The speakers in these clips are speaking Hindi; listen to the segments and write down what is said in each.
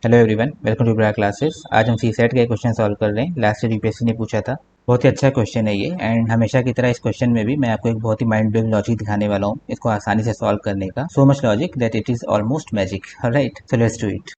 हेलो एवरीवन, वेलकम टू ब्रा क्लासेस। आज हम सी सेट का एक क्वेश्चन सॉल्व कर रहे हैं। लास्ट ईयर यूपीएससी ने पूछा था। बहुत ही अच्छा क्वेश्चन है ये। एंड हमेशा की तरह इस क्वेश्चन में भी मैं आपको एक बहुत ही माइंड ब्लोइंग लॉजिक दिखाने वाला हूँ इसको आसानी से सॉल्व करने का। So much logic that it is almost magic. Alright, so let's do it.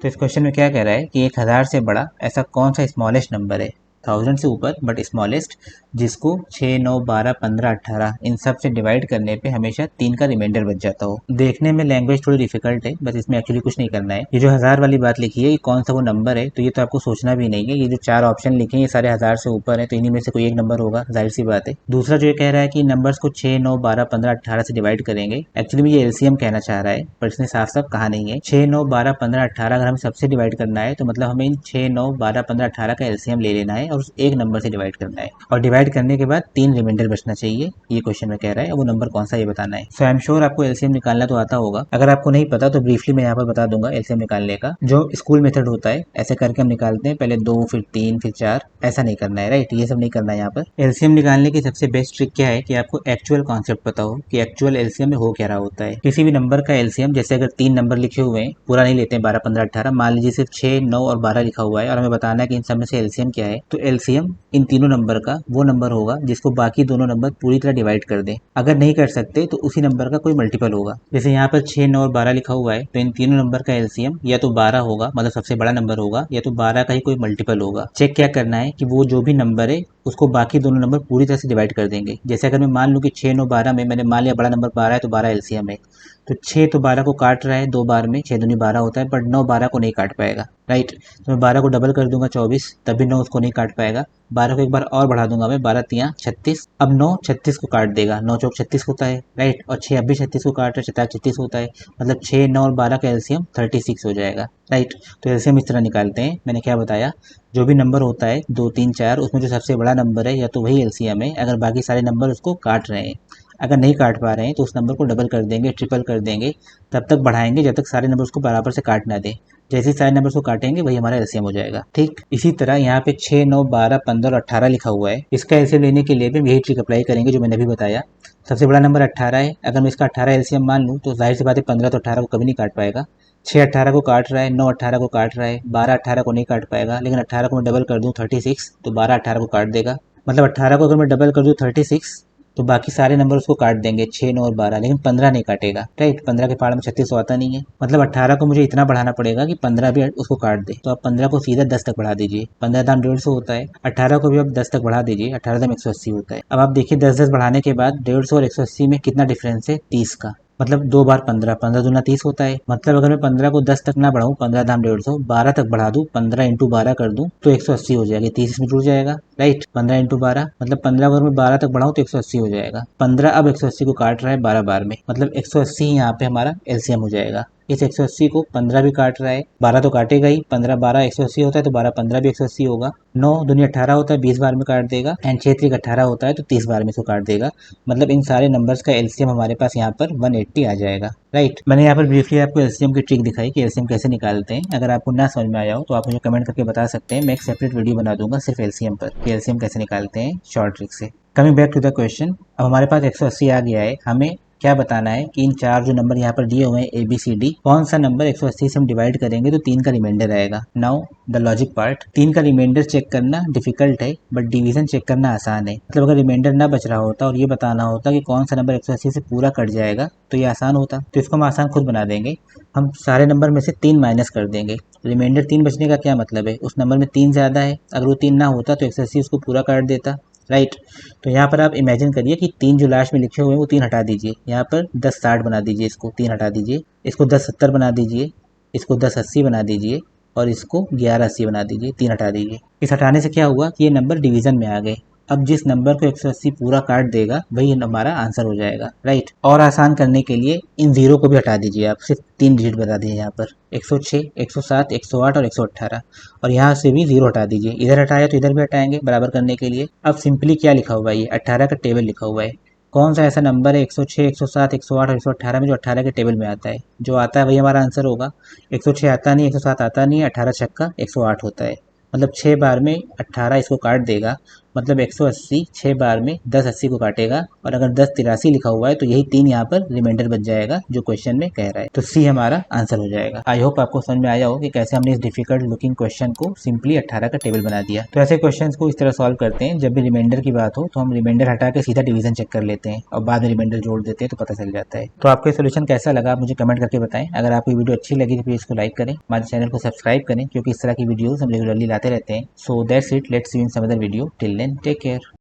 तो इस क्वेश्चन में क्या कह रहा है कि 1000 से बड़ा ऐसा कौन सा स्मॉलेस्ट नंबर है, 1000 से ऊपर बट स्मॉलेस्ट, जिसको 6, 9, 12, 15, 18 इन सब से डिवाइड करने पे हमेशा 3 का रिमाइंडर बच जाता हो। देखने में लैंग्वेज थोड़ी डिफिकल्ट है, बस इसमें एक्चुअली कुछ नहीं करना है। ये जो 1000 वाली बात लिखी है ये कौन सा वो नंबर है, तो ये तो आपको सोचना भी नहीं है। ये जो 4 ऑप्शन लिखे हैं ये सारे 1000 से ऊपर है, तो इन्हीं में से कोई एक नंबर होगा, जाहिर सी बात है। दूसरा जो ये कह रहा है कि नंबर्स को 6, 9, 12, 15, 18 से डिवाइड करेंगे। एक्चुअली में ये एलसीएम कहना चाह रहा है, पर इसने साफ साफ कहा नहीं है। 6, 9, 12, 15, 18 अगर हम सबसे डिवाइड करना है तो मतलब हमें इन 6, 9, 12, 15, 18 का एलसीएम ले लेना है और उस एक नंबर से डिवाइड करना है। और डिवाइड करने के बाद 3 रिमाइंडर बचना चाहिए, ये क्वेश्चन में कह रहा है। वो नंबर कौन सा ये बताना है। सो आई एम श्योर आपको एलसीएम निकालना तो आता होगा। अगर आपको नहीं पता तो ब्रीफली मैं यहाँ पर बता दूंगा एलसीएम निकालने का। जो स्कूल मेथड होता है ऐसे करके हम निकालते हैं, पहले 2 फिर 3 फिर 4, ऐसा नहीं करना है। राइट, ये सब नहीं करना है यहाँ पर। एलसीएम निकालने की सबसे बेस्ट ट्रिक क्या है कि आपको एक्चुअल कॉन्सेप्ट पता हो कि एक्चुअल एलसीएम में हो क्या रहा होता है। किसी भी नंबर का एलसीएम, जैसे अगर 3 नंबर लिखे हुए हैं, पूरा नहीं लेते हैं 12, 15, 18, मान लीजिए सिर्फ 6, 9 और 12 लिखा हुआ है और हमें बताना है कि इन सब में से एलसीएम क्या है, तो एलसीएम इन तीनों नंबर का वो नंबर होगा जिसको बाकी दोनों नंबर पूरी तरह डिवाइड कर दें। अगर नहीं कर सकते तो उसी नंबर का कोई मल्टीपल होगा। जैसे यहाँ पर 6, 9 और 12 लिखा हुआ है, तो इन तीनों नंबर का एलसीएम या तो 12 होगा, मतलब सबसे बड़ा नंबर होगा, या तो 12 का ही कोई मल्टीपल होगा। चेक क्या करना है कि वो जो भी नंबर है उसको बाकी दोनों नंबर पूरी तरह से डिवाइड कर देंगे। जैसे अगर मैं मान लूँ कि 6, 9, 12 में मैंने मान लिया बड़ा नंबर 12 है तो 12 एलसीएम है, तो 6 तो 12 को काट रहा है 2 बार में, 6 दूनी 12 होता है, बट 9 12 को नहीं काट पाएगा। राइट, तो मैं 12 को डबल कर दूंगा 24, तभी 9 उसको नहीं काट पाएगा। 12 को एक बार और बढ़ा दूंगा मैं, 12 तियां 36, अब 9 36 को काट देगा, 9 चौक 36 होता है। राइट, और 6 अब भी 36 को काट रहा है, 4 36 होता है, मतलब 6, 9 और 12 का एलसीएम 36 हो जाएगा। राइट, तो एलसीएम इस तरह निकालते हैं। मैंने क्या बताया, जो भी नंबर होता है 2, 3, 4, उसमें जो सबसे बड़ा नंबर है या तो वही एलसीएम है अगर बाकी सारे नंबर उसको काट रहे हैं। अगर नहीं काट पा रहे हैं तो उस नंबर को डबल कर देंगे, ट्रिपल कर देंगे, तब तक बढ़ाएंगे जब तक सारे नंबर उसको बराबर से काट ना दे। जैसे ही सारे नंबर्स को काटेंगे वही हमारा एलसीएम हो जाएगा। ठीक, इसी तरह यहाँ पे 6, 9, 12, 15 और 18 लिखा हुआ है। इसका एलसीएम लेने के लिए भी यही ट्रिक अप्लाई करेंगे जो मैंने अभी बताया। सबसे बड़ा नंबर 18 है, अगर मैं इसका 18 एलसीएम मान लूँ तो जाहिर सी बात है 15 तो 18 को कभी नहीं काट पाएगा। 6 18 को काट रहा है, 9 18 को काट रहा है, 12 18 को नहीं काट पाएगा, लेकिन 18 को मैं डबल कर दूं 36 तो 12 18 को काट देगा। मतलब 18 को अगर मैं डबल कर दूं 36 तो बाकी सारे नंबर उसको काट देंगे, 6, 9 और 12, लेकिन 15 नहीं काटेगा। राइट, 15 के पार में 36 तो आता नहीं है, मतलब 18 को मुझे इतना बढ़ाना पड़ेगा कि 15 भी उसको काट दे। तो आप 15 को सीधा 10 तक बढ़ा दीजिए, 15 दाम 150 होता है, 18 को भी आप 10 तक बढ़ा दीजिए, 18 दाम 180 होता है। अब आप देखिए 10 10 बढ़ाने के बाद 150 और 180 में कितना डिफरेंस है, 30 का। मतलब 2 बार 15, 15 दूना 30 होता है। मतलब अगर मैं 15 को 10 तक ना बढ़ाऊं, 15 दाम 150, 12 तक बढ़ा दूं, 15 इंटू 12 कर दूं तो 180 हो जाएगी, 30 इसमें जुड़ जाएगा। राइट, 15 इंटू 12 मतलब 15 को अगर मैं 12 तक बढ़ाऊं तो 180 हो जाएगा। 15 अब 180 को काट रहा है 12 बार में, मतलब 180 यहाँ पे हमारा एलसीएम हो जाएगा। इस 180 को 15 भी काट रहा है, 12 तो काटेगा ही, 15 12 180 होता है तो 12 15 भी 180 होगा। 9 दूनी 18 होता है, 20 बार में काट देगा, एंड 6 3 18 होता है तो 30 बार में इसको काट देगा। मतलब इन सारे नंबर्स का एलसीएम हमारे पास यहाँ पर 180 आ जाएगा। राइट, मैंने यहाँ पर ब्रीफली आपको एलसीएम की ट्रिक दिखाई कि एलसीएम कैसे निकालते हैं। अगर आपको ना समझ में आया हो तो आप मुझे कमेंट करके बता सकते हैं, मैं एक सेपरेट वीडियो बना दूंगा सिर्फ एलसीएम पर कि एलसीएम कैसे निकालते हैं शॉर्ट ट्रिक से। Coming back to the question, अब हमारे पास 180 आ गया है। हमें क्या बताना है कि इन 4 जो नंबर यहाँ पर दिए हुए हैं ए बी सी डी, कौन सा नंबर 180 से हम डिवाइड करेंगे तो 3 का रिमाइंडर आएगा। नाउ द लॉजिक पार्ट, 3 का रिमाइंडर चेक करना डिफिकल्ट है बट डिवीजन चेक करना आसान है। मतलब अगर रिमाइंडर ना बच रहा होता और ये बताना होता कि कौन सा नंबर 180 से पूरा कट जाएगा तो ये आसान होता। तो इसको हम आसान खुद बना देंगे। हम सारे नंबर में से 3 माइनस कर देंगे। रिमाइंडर 3 बचने का क्या मतलब है, उस नंबर में 3 ज़्यादा है, अगर वो 3 ना होता तो 180 उसको पूरा काट देता। राइट, तो यहाँ पर आप इमेजिन करिए कि 3 जो लास्ट में लिखे हुए हैं वो 3 हटा दीजिए, यहाँ पर 10 60 बना दीजिए, इसको 3 हटा दीजिए, इसको 10 70 बना दीजिए, इसको 10 80 बना दीजिए और इसको 11 80 बना दीजिए, 3 हटा दीजिए। इस हटाने से क्या हुआ कि ये नंबर डिवीजन में आ गए। अब जिस नंबर को 180 पूरा काट देगा वही हमारा आंसर हो जाएगा। राइट, और आसान करने के लिए इन जीरो को भी हटा दीजिए, आप सिर्फ 3 डिजिट बता दीजिए यहाँ पर 106, 107, 108 और 118, और यहाँ से भी जीरो हटा दीजिए। इधर हटाया तो इधर भी हटाएंगे बराबर करने के लिए। अब सिंपली क्या लिखा हुआ है, ये 18 का टेबल लिखा हुआ है। कौन सा ऐसा नंबर है 106, 107, 108 और 118 में जो 18 के टेबल में आता है, जो आता है वही हमारा आंसर होगा। 106 आता नहीं, 107 आता नहीं, 18 छक्का 108 होता है, मतलब 6 बार में 18 इसको काट देगा मतलब 180 6 बार में 10 80 को काटेगा, और अगर 10 83 लिखा हुआ है तो यही 3 यहाँ पर रिमाइंडर बच जाएगा जो क्वेश्चन में कह रहा है। तो सी हमारा आंसर हो जाएगा। आई होप आपको समझ में आया हो कि कैसे हमने इस डिफिकल्ट लुकिंग क्वेश्चन को सिंपली 18 का टेबल बना दिया। तो ऐसे क्वेश्चन को इस तरह सॉल्व करते हैं, जब भी रिमाइंडर की बात हो तो हम रिमाइंडर हटा के सीधा डिवीजन चेक कर लेते हैं और बाद में रिमाइंडर जोड़ देते हैं तो पता चल जाता है। तो आपको सोल्यूशन कैसा लगा आप मुझे कमेंट करके बताएं। अगर आपको वीडियो अच्छी लगी तो प्लीज इसको लाइक करें, हमारे चैनल को सब्सक्राइब करें क्योंकि इस तरह की वीडियोस हम रेगुलरली लाते रहते हैं। So that's it, let's see you in some other video, till then take care.